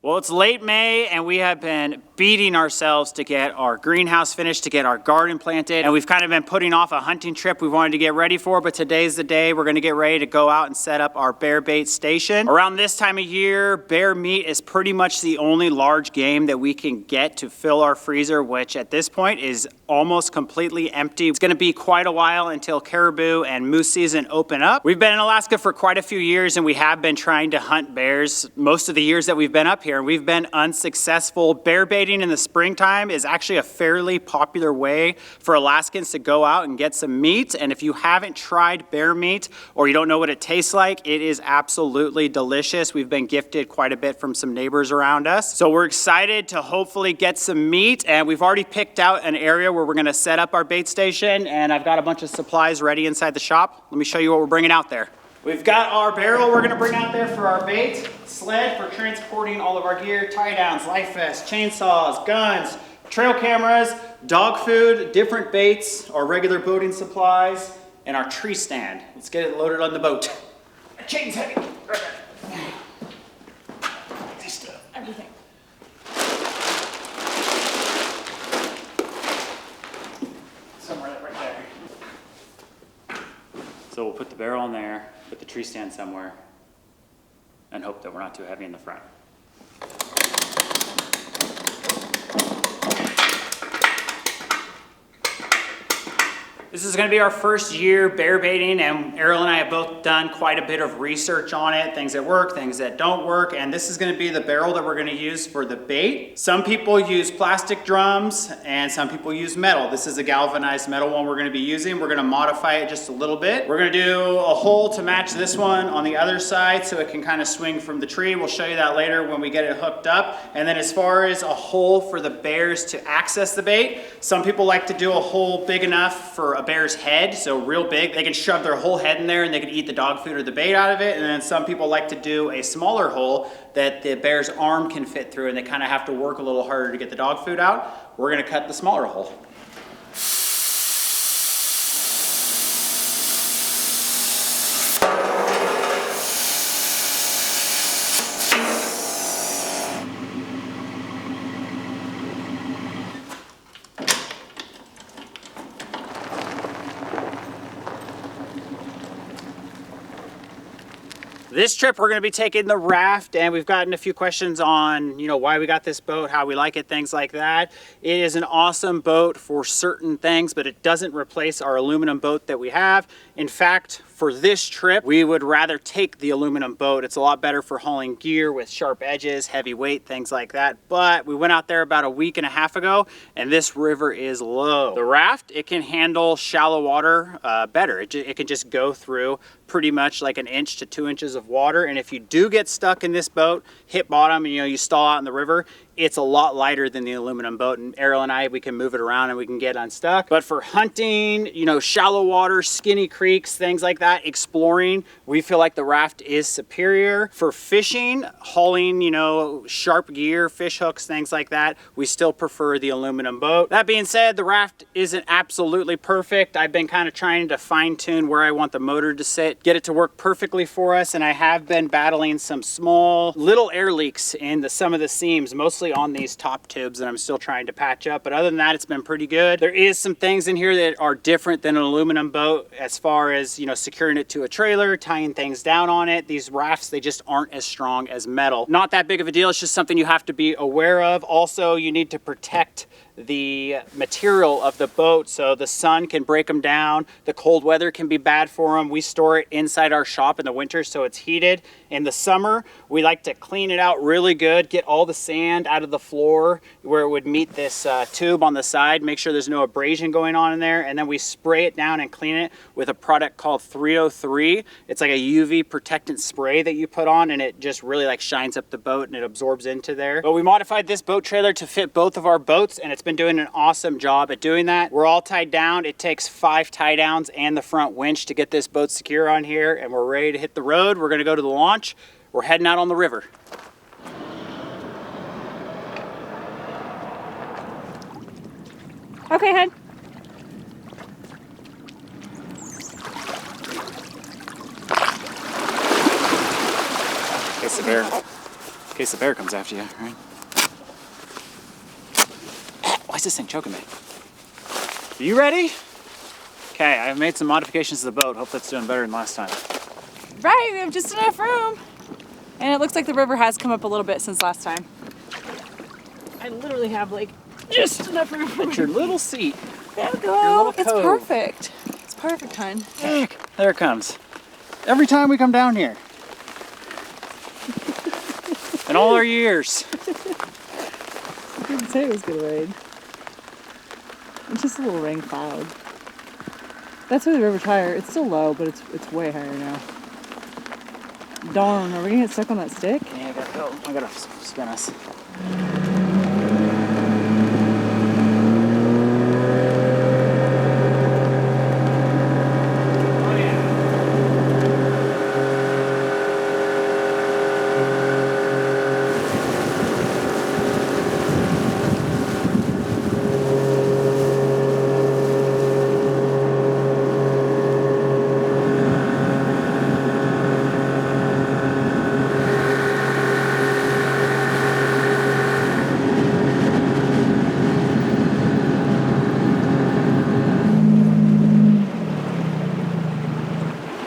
Well, it's late May and we have been beating ourselves to get our greenhouse finished, to get our garden planted. And we've kind of been putting off a hunting trip we wanted to get ready for, but today's the day we're gonna get ready to go out and set up our bear bait station. Around this time of year, bear meat is pretty much the only large game that we can get to fill our freezer, which at this point is almost completely empty. It's gonna be quite a while until caribou and moose season open up. We've been in Alaska for quite a few years and we have been trying to hunt bears most of the years that we've been up here. We've been unsuccessful. Bear baiting in the springtime is actually a fairly popular way for Alaskans to go out and get some meat. And if you haven't tried bear meat or you don't know what it tastes like, it is absolutely delicious. We've been gifted quite a bit from some neighbors around us. So we're excited to hopefully get some meat, and we've already picked out an area where we're gonna set up our bait station, and I've got a bunch of supplies ready inside the shop. Let me show you what we're bringing out there. We've got our barrel we're gonna bring out there for our bait, sled for transporting all of our gear, tie downs, life vests, chainsaws, guns, trail cameras, dog food, different baits, our regular boating supplies, and our tree stand. Let's get it loaded on the boat. My chain's heavy. Right there. Easy stuff, everything. Somewhere right there. So we'll put the barrel in there, put the tree stand somewhere, and hope that we're not too heavy in the front. This is gonna be our first year bear baiting, and Arielle and I have both done quite a bit of research on it, things that work, things that don't work, and this is gonna be the barrel that we're gonna use for the bait. Some people use plastic drums, and some people use metal. This is a galvanized metal one we're gonna be using. We're gonna modify it just a little bit. We're gonna do a hole to match this one on the other side so it can kind of swing from the tree. We'll show you that later when we get it hooked up. And then as far as a hole for the bears to access the bait, some people like to do a hole big enough for a bear's head, so real big. They can shove their whole head in there and they can eat the dog food or the bait out of it. And then some people like to do a smaller hole that the bear's arm can fit through, and they kind of have to work a little harder to get the dog food out. We're gonna cut the smaller hole. This trip we're gonna be taking the raft, and we've gotten a few questions on, why we got this boat, how we like it, things like that. It is an awesome boat for certain things, but it doesn't replace our aluminum boat that we have. In fact, for this trip, we would rather take the aluminum boat. It's a lot better for hauling gear with sharp edges, heavy weight, things like that. But we went out there about a week and a half ago, and this river is low. The raft, it can handle shallow water better. It can just go through pretty much like 1 inch to 2 inches of water. And if you do get stuck in this boat, hit bottom, and you stall out in the river, it's a lot lighter than the aluminum boat. And Arielle and I, we can move it around and we can get unstuck. But for hunting, shallow water, skinny creeks, things like that, exploring, we feel like the raft is superior. For fishing, hauling, sharp gear, fish hooks, things like that, we still prefer the aluminum boat. That being said, the raft isn't absolutely perfect. I've been kind of trying to fine tune where I want the motor to sit, get it to work perfectly for us. And I have been battling some small little air leaks in some of the seams, mostly on these top tubes that I'm still trying to patch up. But other than that, it's been pretty good. There is some things in here that are different than an aluminum boat as far as, securing it to a trailer, tying things down on it. These rafts, they just aren't as strong as metal. Not that big of a deal. It's just something you have to be aware of. Also, you need to protect the material of the boat so the sun can break them down. The cold weather can be bad for them. We store it inside our shop in the winter so it's heated. In the summer, we like to clean it out really good, get all the sand out of the floor where it would meet this tube on the side, make sure there's no abrasion going on in there, and then we spray it down and clean it with a product called 303. It's like a UV protectant spray that you put on, and it just really shines up the boat and it absorbs into there. But we modified this boat trailer to fit both of our boats, and it's been doing an awesome job at doing that. We're all tied down. It takes 5 tie downs and the front winch to get this boat secure on here, and we're ready to hit the road. We're gonna go to the launch. We're heading out on the river. Okay, head. It's the bear. case the bear comes after you, right? Why is this thing choking me? Are you ready? Okay, I've made some modifications to the boat. Hope that's doing better than last time. Right, we have just enough room. And it looks like the river has come up a little bit since last time. I literally have like just enough room. It's your little seat. There we Your go. little It's cove. perfect. It's perfect, hon. There it comes. Every time we come down here. In all our years. I didn't say it was gonna rain. It's just a little rain cloud. That's where the river's higher. It's still low, but it's way higher now. Darn, are we gonna get stuck on that stick? Yeah, I gotta go. I gotta spin us.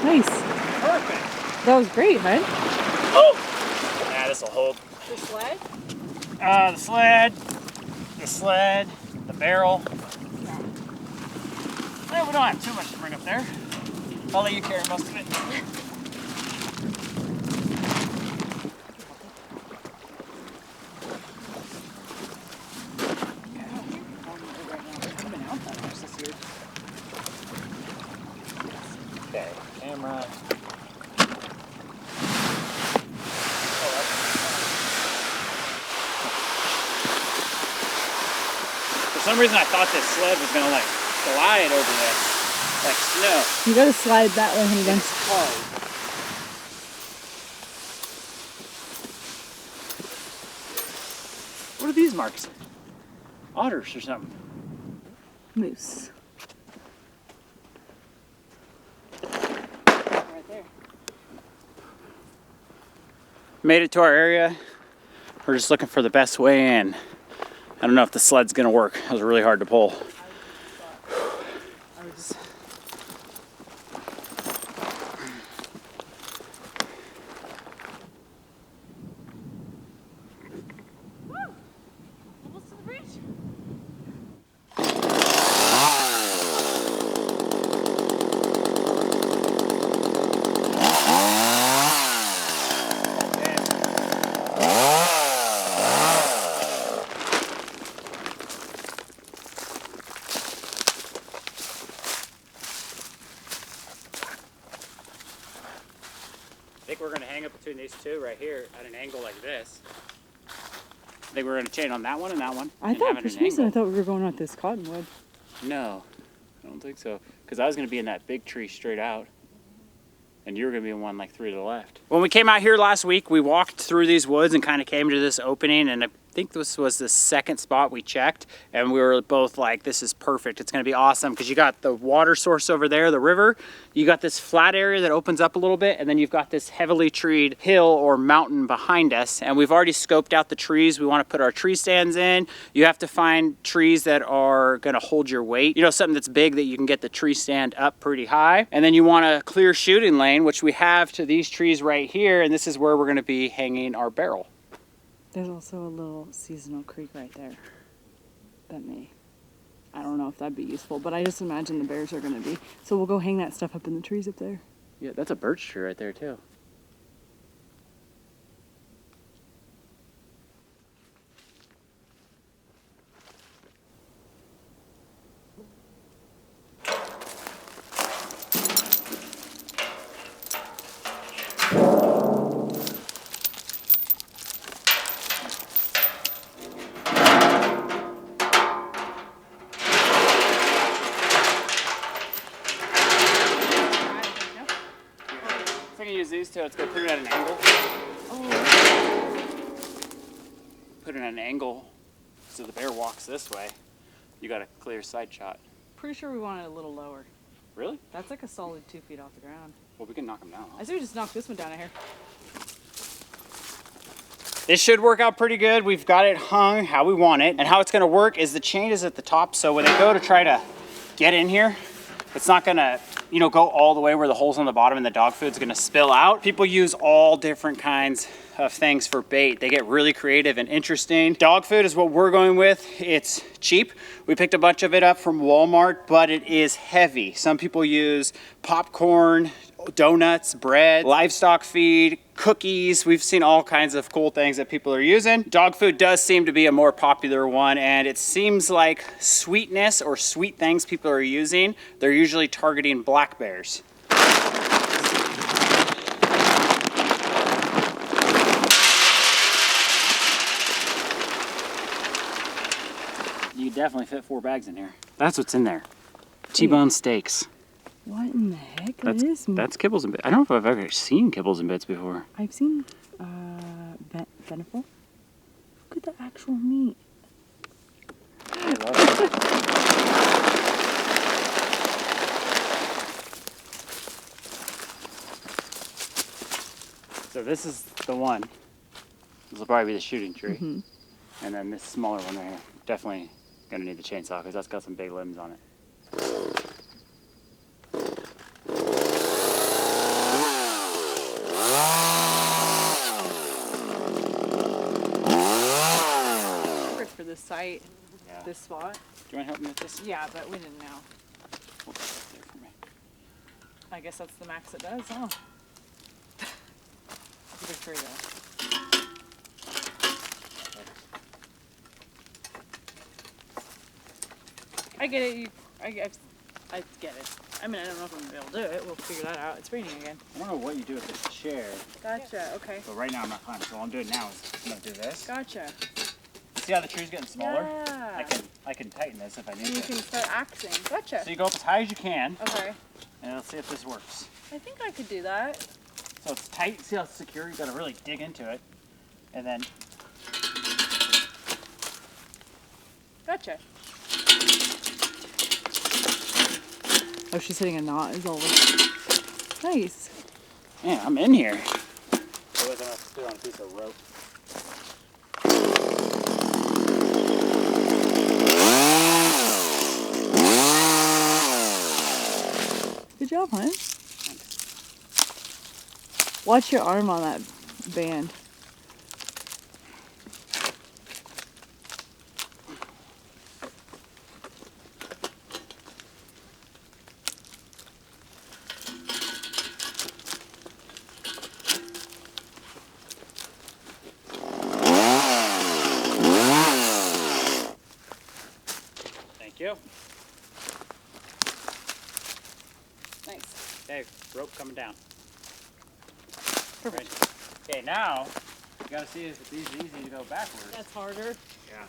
Nice. Perfect. That was great, huh? Oh! Yeah, this will hold. The sled? The sled, the barrel. Well, we don't have too much to bring up there. I'll let you carry most of it. Okay, camera. For some reason I thought this sled was gonna like glide over this, like snow. You gotta slide that way, honey. It's hard. What are these marks? Otters or something. Moose. Right there. Made it to our area. We're just looking for the best way in. I don't know if the sled's gonna work. It was really hard to pull. I think we're going to hang up between these two right here at an angle like this. I think we're going to chain on that one and that one. I thought for some reason I thought we were going with this cottonwood. No, I don't think so. Because I was going to be in that big tree straight out. And you were going to be in one like 3 to the left. When we came out here last week, we walked through these woods and kind of came to this opening, and I think this was the second spot we checked, and we were both like, this is perfect. It's going to be awesome because you got the water source over there, the river. You got this flat area that opens up a little bit, and then you've got this heavily treed hill or mountain behind us. And we've already scoped out the trees we want to put our tree stands in. You have to find trees that are going to hold your weight. You know, something that's big that you can get the tree stand up pretty high. And then you want a clear shooting lane, which we have to these trees right here, and this is where we're going to be hanging our barrel. There's also a little seasonal creek right there. I don't know if that'd be useful, but I just imagine the bears are going to be. So we'll go hang that stuff up in the trees up there. Yeah, that's a birch tree right there too. These two, it's gonna put it at an angle. Oh. Put it at an angle so the bear walks this way. You got a clear side shot. Pretty sure we want it a little lower. Really? That's like a solid 2 feet off the ground. Well, we can knock them down. I say we just knock this one down out here. This should work out pretty good. We've got it hung how we want it. And how it's gonna work is the chain is at the top, so when they go to try to get in here, it's not gonna, you know, go all the way where the hole's on the bottom and the dog food's gonna spill out. People use all different kinds of things for bait. They get really creative and interesting. Dog food is what we're going with. It's cheap. We picked a bunch of it up from Walmart, but it is heavy. Some people use popcorn, donuts, bread, livestock feed, cookies. We've seen all kinds of cool things that people are using. Dog food does seem to be a more popular one, and it seems like sweetness or sweet things people are using, they're usually targeting black bears. You could definitely fit 4 bags in here. That's what's in there. T-bone steaks. What in the heck? That's kibbles and bits. I don't know if I've ever seen kibbles and bits before. I've seen Beneful. Look at the actual meat. I love it. So this is the one. This will probably be the shooting tree. Mm-hmm. And then this smaller one right here. Definitely gonna need the chainsaw because that's got some big limbs on it. For this site, Yeah. this spot. Do you want to help me with this? Yeah, but we didn't know. Hold that there for me. I guess that's the max it does, huh? It's a big tree though. I get it. I get it. I mean, I don't know if I'm gonna be able to do it. We'll figure that out. It's raining again. I don't know what you do with this chair, Gotcha. Okay. but right now I'm not climbing. So all I'm doing now is I'm gonna do this. Gotcha. See how the tree's getting smaller? Yeah. I can tighten this if I need And you to. can start axing. Gotcha. So you go up as high as you can, Okay. and let's see if this works. I think I could do that. So it's tight. See how it's secure? You gotta really dig into it, and then. Gotcha. Oh, she's hitting a knot is always nice. Man, I'm in here. Otherwise, I'm gonna have to do it on a piece of rope. Good job, hon. Watch your arm on that band. Thank you. Nice. Okay, rope coming down. Perfect. Ready? Okay, now you gotta see if it's easy to go backwards. That's harder. Yeah.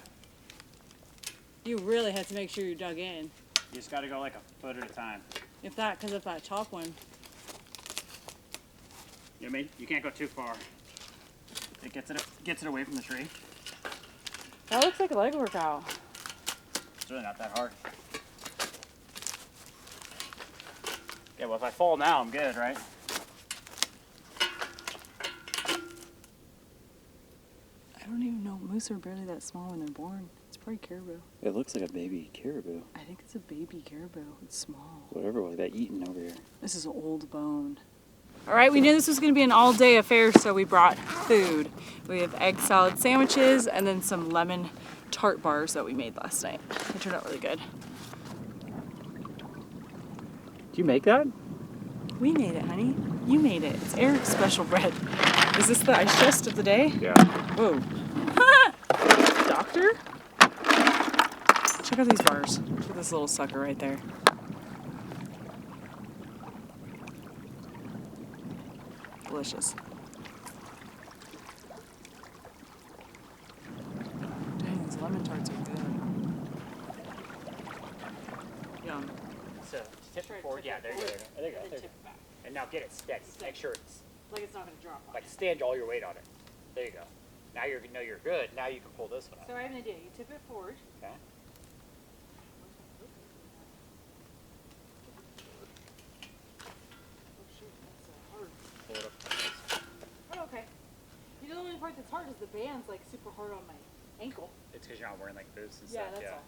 You really had to make sure you dug in. You just gotta go like a foot at a time. If that top one. You know what I mean? You can't go too far. It gets it away from the tree. That looks like a leg workout. It's really not that hard. Yeah, well if I fall now, I'm good, right? I don't even know. Moose are barely that small when they're born. It's probably caribou. It looks like a baby caribou. I think it's a baby caribou. It's small. Whatever was that eating over here. This is old bone. All right, we knew this was going to be an all-day affair, so we brought food. We have egg salad sandwiches and then some lemon tart bars that we made last night. They turned out really good. Did you make that? We made it, honey. You made it. It's Eric's special bread. Is this the ice chest of the day? Yeah. Whoa. Doctor? Check out these bars. Look at this little sucker right there. Delicious. Dang, these lemon tarts are good. Yum. So tip it forward. Yeah, there you go. There you go. There you go. And now get it steady. Make sure it's Like it's not going to drop off. like stand all your weight on it. There you go. Now you know you're good. Now you can pull this one up. So I have an idea. You tip it forward. Okay. Oh shoot, that's hard. Pull it up. Oh, okay. The only part that's hard is the band's like super hard on my ankle. It's because you're not wearing like boots and Yeah, stuff. that's all.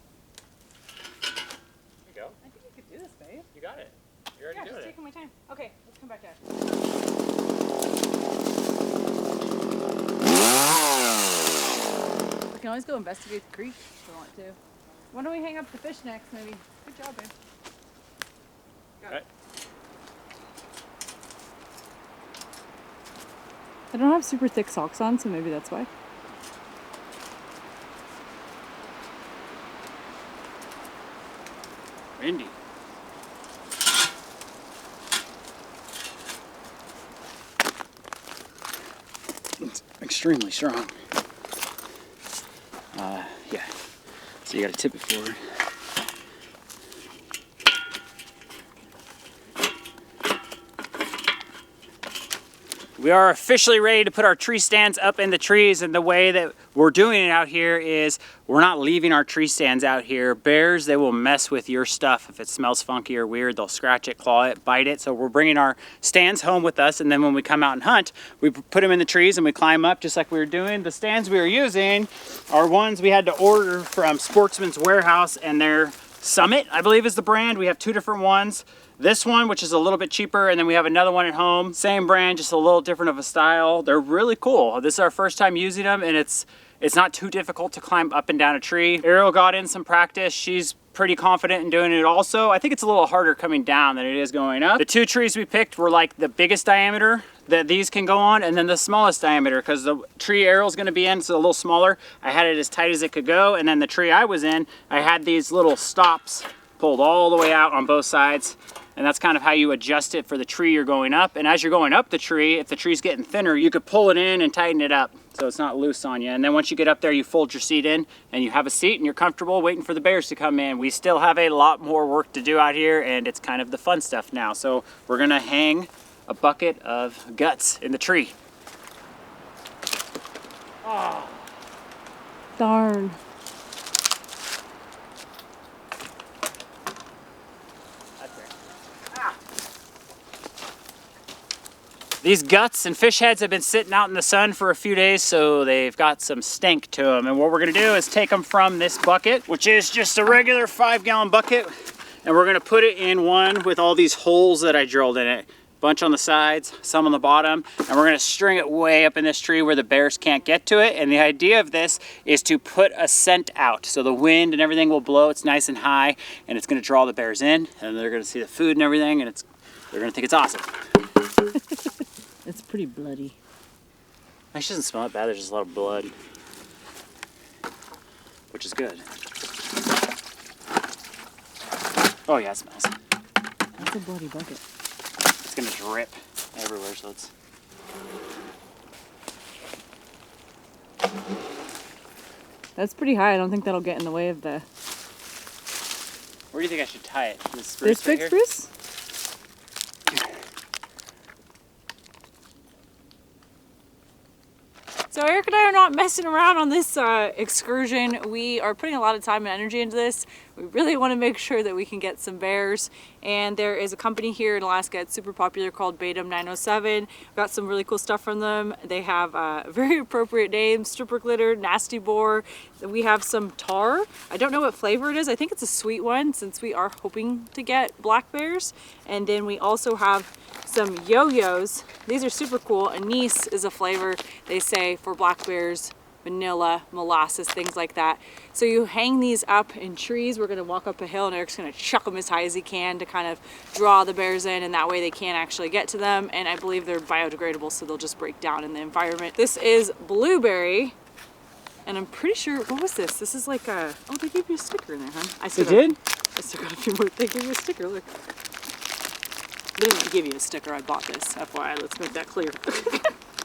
There you go. I think you could do this, babe. You got it. You're already doing just it. taking my time. Okay, let's come back down. We can always go investigate the creek if we want to. When do we hang up the fish next, maybe? Good job, babe. Got it. I don't have super thick socks on, so maybe that's why. Windy. It's extremely strong. Yeah. So you gotta tip it forward. We are officially ready to put our tree stands up in the trees, and the way that we're doing it out here is we're not leaving our tree stands out here. Bears, they will mess with your stuff if it smells funky or weird. They'll scratch it, claw it, bite it. So we're bringing our stands home with us, and then when we come out and hunt, we put them in the trees and we climb up just like we were doing. The stands we were using are ones we had to order from Sportsman's Warehouse, and they're Summit, I believe is the brand. We have two different ones. This one, which is a little bit cheaper, and then we have another one at home. Same brand, just a little different of a style. They're really cool. This is our first time using them, and it's not too difficult to climb up and down a tree. Arielle got in some practice. She's pretty confident in doing it also. I think it's a little harder coming down than it is going up. The two trees we picked were like the biggest diameter that these can go on, and then the smallest diameter, because the tree Arielle's gonna be in is a little smaller. I had it as tight as it could go, and then the tree I was in, I had these little stops pulled all the way out on both sides. And that's kind of how you adjust it for the tree you're going up. And as you're going up the tree, if the tree's getting thinner, you could pull it in and tighten it up so it's not loose on you. And then once you get up there, you fold your seat in and you have a seat and you're comfortable waiting for the bears to come in. We still have a lot more work to do out here, and it's kind of the fun stuff now. So we're gonna hang a bucket of guts in the tree. Oh. Darn. These guts and fish heads have been sitting out in the sun for a few days, so they've got some stink to them. And what we're gonna do is take them from this bucket, which is just a regular 5-gallon bucket, and we're gonna put it in one with all these holes that I drilled in it. Bunch on the sides, some on the bottom, and we're gonna string it way up in this tree where the bears can't get to it. And the idea of this is to put a scent out, so the wind and everything will blow. It's nice and high, and it's gonna draw the bears in, and they're gonna see the food and everything, and they're gonna think it's awesome. It's pretty bloody. It doesn't smell that bad. There's just a lot of blood, which is good. Oh yeah, it smells. That's a bloody bucket. It's gonna drip everywhere, so it's... That's pretty high. I don't think that'll get in the way of the... Where do you think I should tie it? This spruce This right big here? spruce? So Eric and I are not messing around on this excursion. We are putting a lot of time and energy into this. We really want to make sure that we can get some bears. And there is a company here in Alaska, it's super popular, called 𝐻𝐸𝐻𝐸𝐻𝐸 907. We've got some really cool stuff from them. They have very appropriate names: stripper glitter, nasty boar. We have some tar. I don't know what flavor it is. I think it's a sweet one, since we are hoping to get black bears. And then we also have some yo-yos. These are super cool. Anise is a flavor, they say, for black bears. Vanilla, molasses, things like that. So you hang these up in trees. We're gonna walk up a hill and Eric's gonna chuck them as high as he can to kind of draw the bears in, and that way they can't actually get to them. And I believe they're biodegradable, so they'll just break down in the environment. This is blueberry, and I'm pretty sure, what was this? This is like a, oh, they gave you a sticker in there, huh? I still got a few more. They gave you a sticker, look. They didn't give you a sticker, I bought this, FYI, let's make that clear.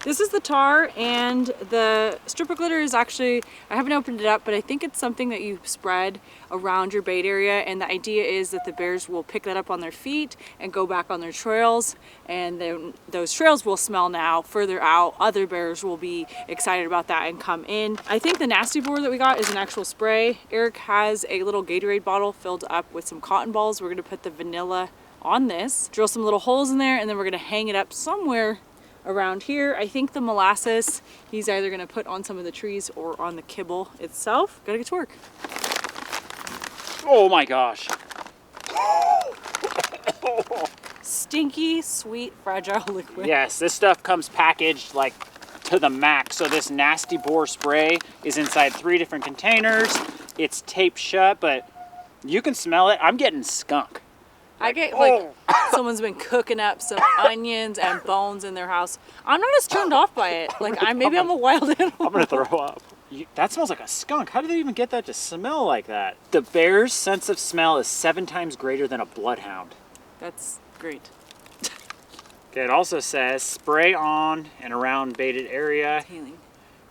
This is the tar, and the stripper glitter is actually, I haven't opened it up, but I think it's something that you spread around your bait area, and the idea is that the bears will pick that up on their feet and go back on their trails, and then those trails will smell now further out. Other bears will be excited about that and come in. I think the nasty boar that we got is an actual spray. Eric has a little Gatorade bottle filled up with some cotton balls. We're gonna put the vanilla on this, drill some little holes in there, and then we're gonna hang it up somewhere around here. I think the molasses he's either gonna put on some of the trees or on the kibble itself. Gotta get to work. Oh my gosh. Stinky, sweet, fragile liquid. Yes, this stuff comes packaged like to the max. So this nasty boar spray is inside 3 different containers. It's taped shut, but you can smell it. I'm getting skunk. I get like someone's been cooking up some onions and bones in their house. I'm not as turned off by it. Like maybe I'm a wild animal. I'm gonna throw up. That smells like a skunk. How do they even get that to smell like that? The bear's sense of smell is 7 times greater than a bloodhound. That's great. Okay, it also says spray on and around baited area. Healing.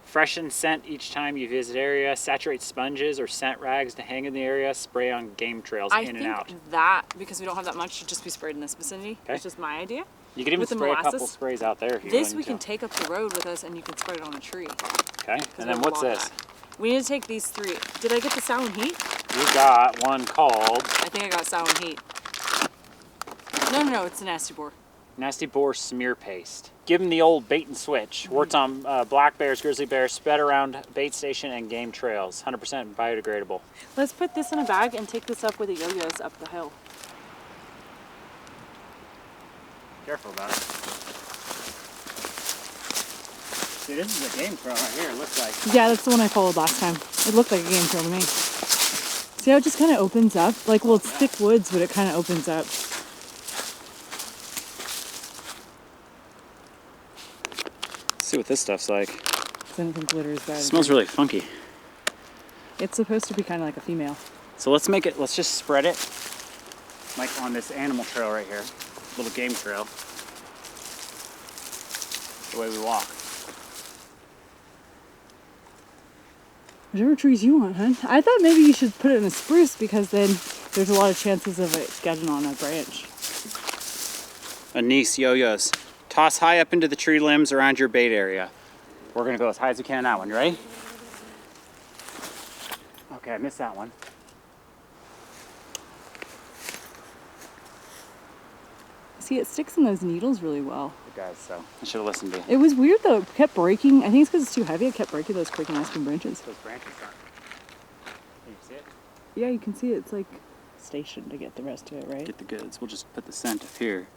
Freshen scent each time you visit area. Saturate sponges or scent rags to hang in the area. Spray on game trails in and out. I think that, because we don't have that much, should just be sprayed in this vicinity. Okay. It's just my idea. You can even With the spray a couple molasses. sprays out there if you This want we to. can take up the road with us and you can spray it on a tree. Okay, and then what's this? We need to take these 3. Did I get the sound heat? You got one called I think I got sound heat. No, it's the nasty boar. Nasty Boar Smear Paste. Give them the old bait and switch. Works on black bears, grizzly bears, spread around bait station and game trails. 100% biodegradable. Let's put this in a bag and take this up with the yo-yos up the hill. Careful about it. See, this is a game trail right here, it looks like. Yeah, that's the one I followed last time. It looked like a game trail to me. See how it just kind of opens up? Like, well, it's thick woods, but it kind of opens up. Let's see what this stuff's like. I don't think glitter is bad. It smells really funky. It's supposed to be kind of like a female. So let's just spread it like on this animal trail right here. Little game trail. The way we walk. Whatever trees you want, hun. I thought maybe you should put it in a spruce because then there's a lot of chances of it getting on a branch. Anise yo-yos. Toss high up into the tree limbs around your bait area. We're gonna go as high as we can on that one. You ready? Okay, I missed that one. See, it sticks in those needles really well. It does, so I should have listened to you. It was weird though. It kept breaking. I think it's because it's too heavy. It kept breaking those freaking aspen branches. Those branches aren't. Can you see it? Yeah, you can see it. It's like stationed to get the rest of it, right? Get the goods. We'll just put the scent up here.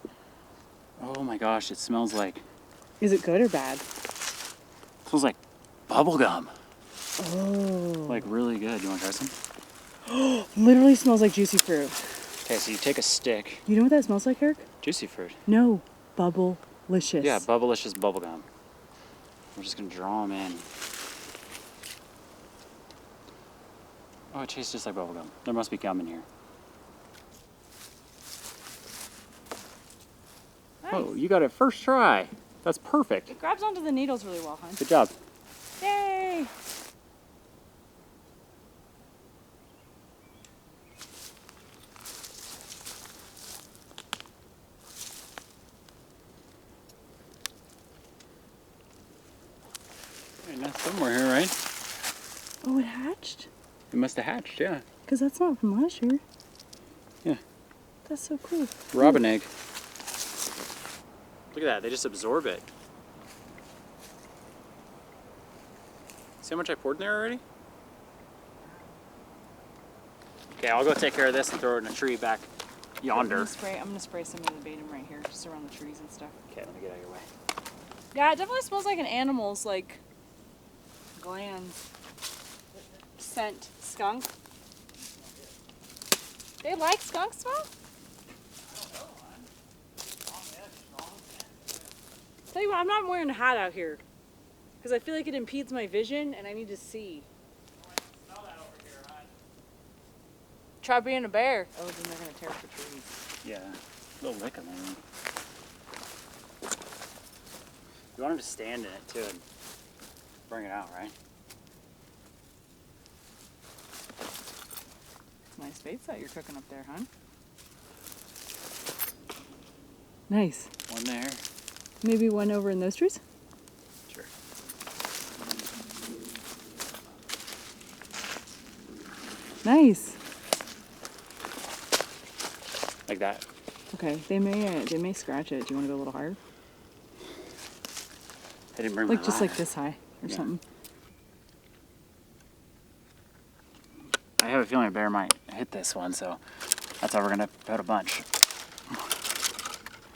Oh my gosh, it smells like... Is it good or bad? It smells like bubble gum. Oh. Like really good. You want to try some? Literally smells like juicy fruit. Okay, so you take a stick. You know what that smells like, Eric? Juicy fruit. No. Bubble-licious. Yeah, bubblicious bubble gum. We're just gonna draw them in. Oh, it tastes just like bubble gum. There must be gum in here. Nice. Oh, you got it first try. That's perfect. It grabs onto the needles really well, hon. Good job. Yay! And that's somewhere here, right? Oh, it hatched? It must have hatched, yeah. Because that's not from last year. Yeah. That's so cool. Robin egg. Look at that, they just absorb it. See how much I poured in there already? Okay, I'll go take care of this and throw it in a tree back yonder. I'm gonna spray some of the batum right here, just around the trees and stuff. Okay, let me get out of your way. Yeah, it definitely smells like an animal's like glands. Scent skunk. They like skunk smell? Tell you what, I'm not wearing a hat out here because I feel like it impedes my vision and I need to see. Try being a bear. Oh, then they're gonna tear up the trees. Yeah, a little lick on there. You want him to stand in it too and bring it out, right? Nice bait set you're cooking up there, hon. Nice. One there. Maybe one over in those trees? Sure. Nice. Like that. Okay, they may scratch it. Do you want to go a little higher? I didn't bring Like my just ladder. like this high or something. I have a feeling a bear might hit this one, so that's why we're gonna put a bunch.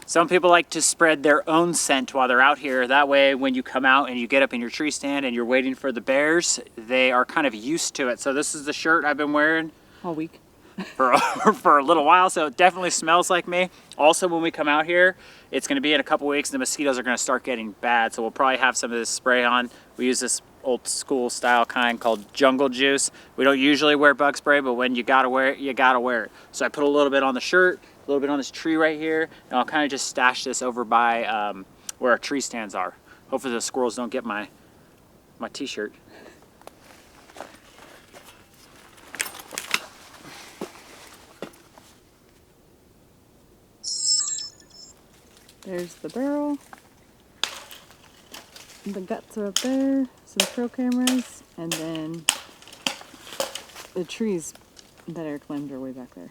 Some people like to spread their own scent while they're out here. That way, when you come out and you get up in your tree stand and you're waiting for the bears, they are kind of used to it. So this is the shirt I've been wearing All week. for a little while, so it definitely smells like me. Also, when we come out here, it's gonna be in a couple weeks, and the mosquitoes are gonna start getting bad, so we'll probably have some of this spray on. We use this old school style kind called jungle juice. We don't usually wear bug spray, but when you gotta wear it, you gotta wear it. So I put a little bit on the shirt, a little bit on this tree right here, and I'll kind of just stash this over by where our tree stands are. Hopefully the squirrels don't get my t-shirt. There's the barrel. The guts are up there. Some trail cameras. And then the trees that are climbed are way back there.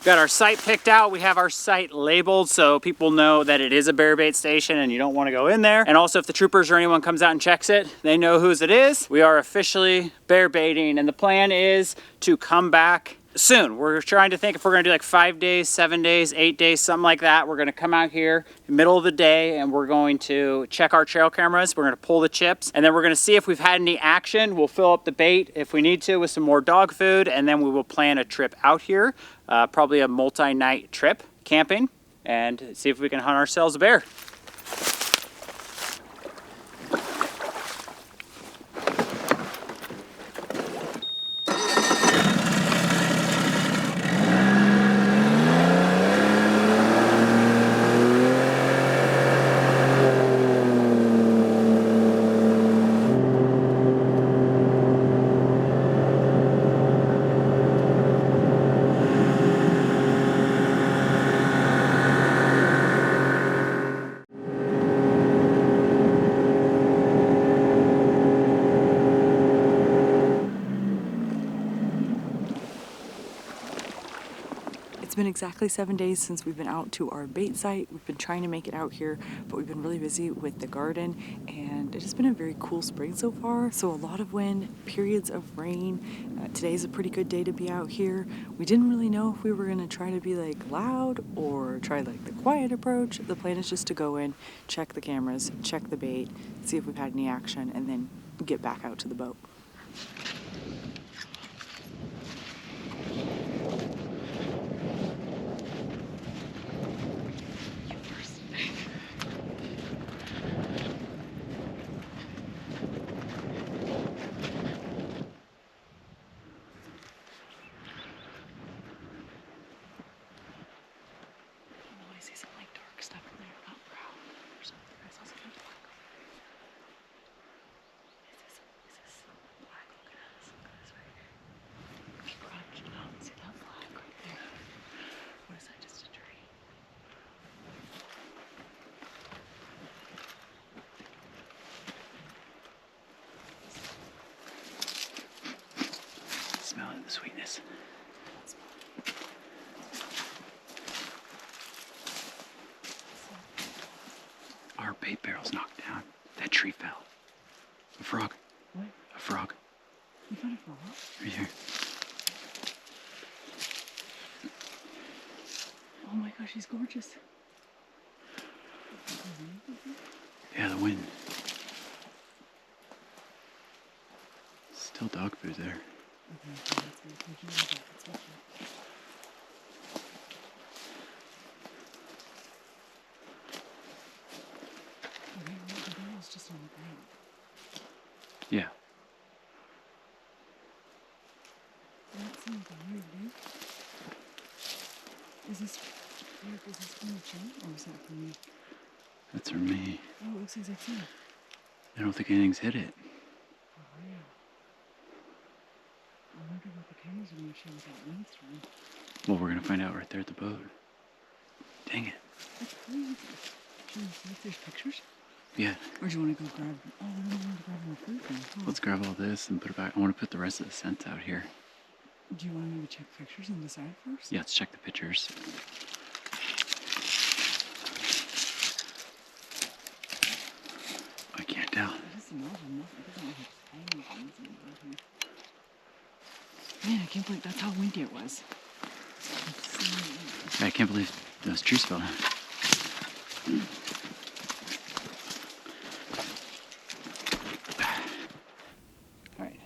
Got our site picked out. We have our site labeled so people know that it is a bear bait station and you don't want to go in there. And also if the troopers or anyone comes out and checks it, they know whose it is. We are officially bear baiting, and the plan is to come back soon. We're trying to think if we're gonna do like 5 days, 7 days, 8 days, something like that. We're gonna come out here in the middle of the day and we're going to check our trail cameras. We're gonna pull the chips, and then we're gonna see if we've had any action. We'll fill up the bait if we need to with some more dog food, and then we will plan a trip out here, probably a multi-night trip camping, and see if we can hunt ourselves a bear. It's been exactly 7 days since we've been out to our bait site. We've been trying to make it out here, but we've been really busy with the garden, and it has been a very cool spring so far. So a lot of wind, periods of rain. Today's a pretty good day to be out here. We didn't really know if we were gonna try to be like loud or try like the quiet approach. The plan is just to go in, check the cameras, check the bait, see if we've had any action, and then get back out to the boat. Smell it, the sweetness. Our bait barrel's knocked down. That tree fell. A frog. What? A frog. You found a frog? Right here. Oh my gosh, she's gorgeous. Yeah, the wind. Still dog food there. Yeah. Is this from the chain, or is that from me? That's from me. Oh, it looks exact same. I don't think anything's hit it. Oh, yeah. I wonder what the cameras are going to show with that wind storm. Well, we're gonna find out right there at the boat. Dang it. That's crazy. Should we see if there's pictures? Yeah. Or do you want to go grab... Oh, we don't want to grab more food then. Huh? Let's grab all this and put it back. I want to put the rest of the scents out here. Do you want me to check pictures and decide first? Yeah, let's check the pictures. tell. Man, I can't believe that's how windy it was. I can't believe those trees fell down. All right.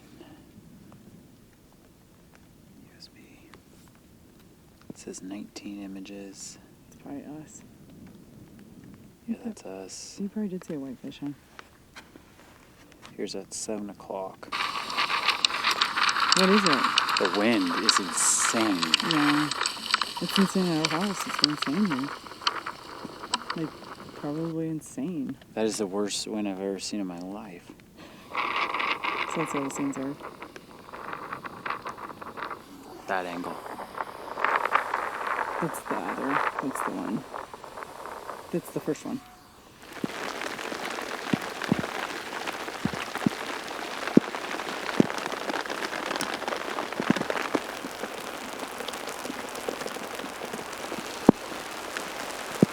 USB. It says 19 images. It's probably us. Yeah, that's us. You probably did see a whitefish, huh? Here's at 7 o'clock. What is it? The wind is insane. Yeah. It's insane at our house. It's insane here. Like, probably insane. That is the worst wind I've ever seen in my life. So that's what the scenes are. That angle. That's the other. That's the one. That's the first one.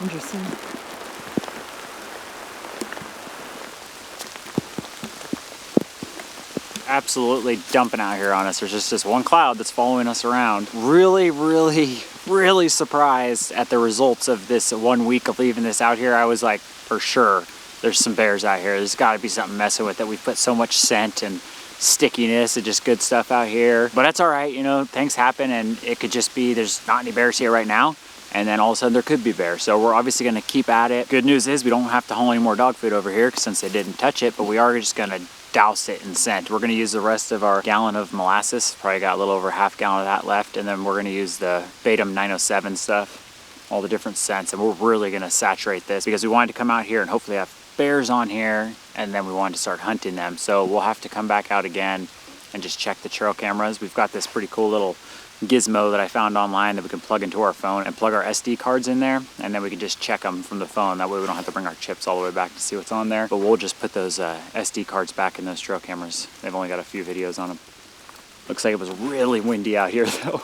Interesting. Absolutely dumping out here on us. There's just this one cloud that's following us around. Really surprised at the results of this 1 week of leaving this out here. I was like, for sure, there's some bears out here. There's got to be something messing with it. We've put so much scent and stickiness and just good stuff out here. But that's all right, you know, things happen, and it could just be there's not any bears here right now. And then all of a sudden there could be bears. So we're obviously gonna keep at it. Good news is we don't have to haul any more dog food over here since they didn't touch it, but we are just gonna douse it in scent. We're gonna use the rest of our gallon of molasses. Probably got a little over half gallon of that left. And then we're gonna use the Batum 907 stuff, all the different scents. And we're really gonna saturate this because we wanted to come out here and hopefully have bears on here. And then we wanted to start hunting them. So we'll have to come back out again and just check the trail cameras. We've got this pretty cool little gizmo that I found online that we can plug into our phone and plug our SD cards in there, and then we can just check them from the phone. That way we don't have to bring our chips all the way back to see what's on there. But we'll just put those SD cards back in those trail cameras. They've only got a few videos on them. Looks like it was really windy out here though.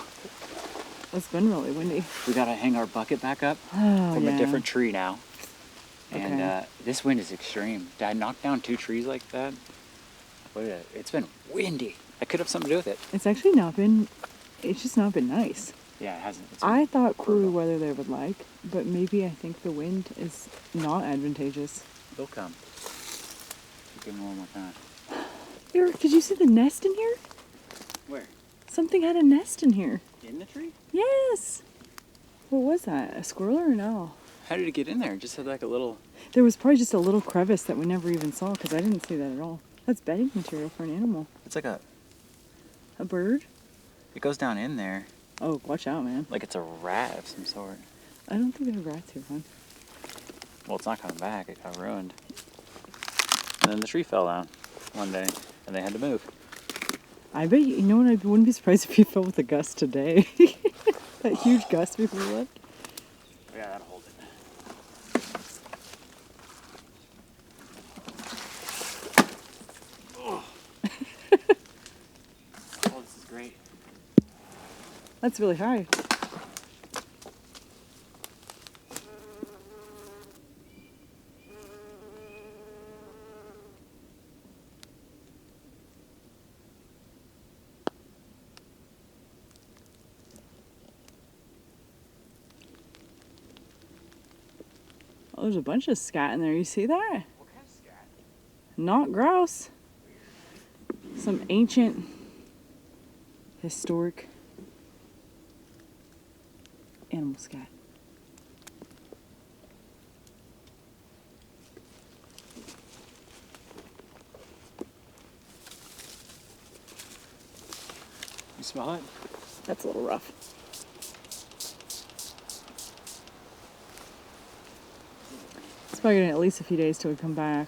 It's been really windy. We gotta hang our bucket back up Oh, from yeah. a different tree now. And Okay. this wind is extreme. Did I knock down 2 trees like that? It's been windy. That could have something to do with it. It's actually not been, it's just not been nice. Yeah, it hasn't. I thought cooler weather they would like, but maybe I think the wind is not advantageous. They'll come. Give them one more time. Eric, did you see the nest in here? Where? Something had a nest in here. In the tree? Yes. What was that? A squirrel or an owl? How did it get in there? It just had like a little... There was probably just a little crevice that we never even saw because I didn't see that at all. That's bedding material for an animal. It's like a... A bird? It goes down in there. Oh, watch out, man. Like it's a rat of some sort. I don't think there are rats here, hon. Well, it's not coming back. It got ruined. And then the tree fell down one day, and they had to move. I bet you know what? I wouldn't be surprised if you fell with a gust today. That huge gust before we left. Yeah, that'll hold it. Oh. Oh, this is great. That's really high. Oh, there's a bunch of scat in there. You see that? What kind of scat? Not grouse. Some ancient, historic animal scat. You smell it? That's a little rough. It's probably gonna at least a few days till we come back.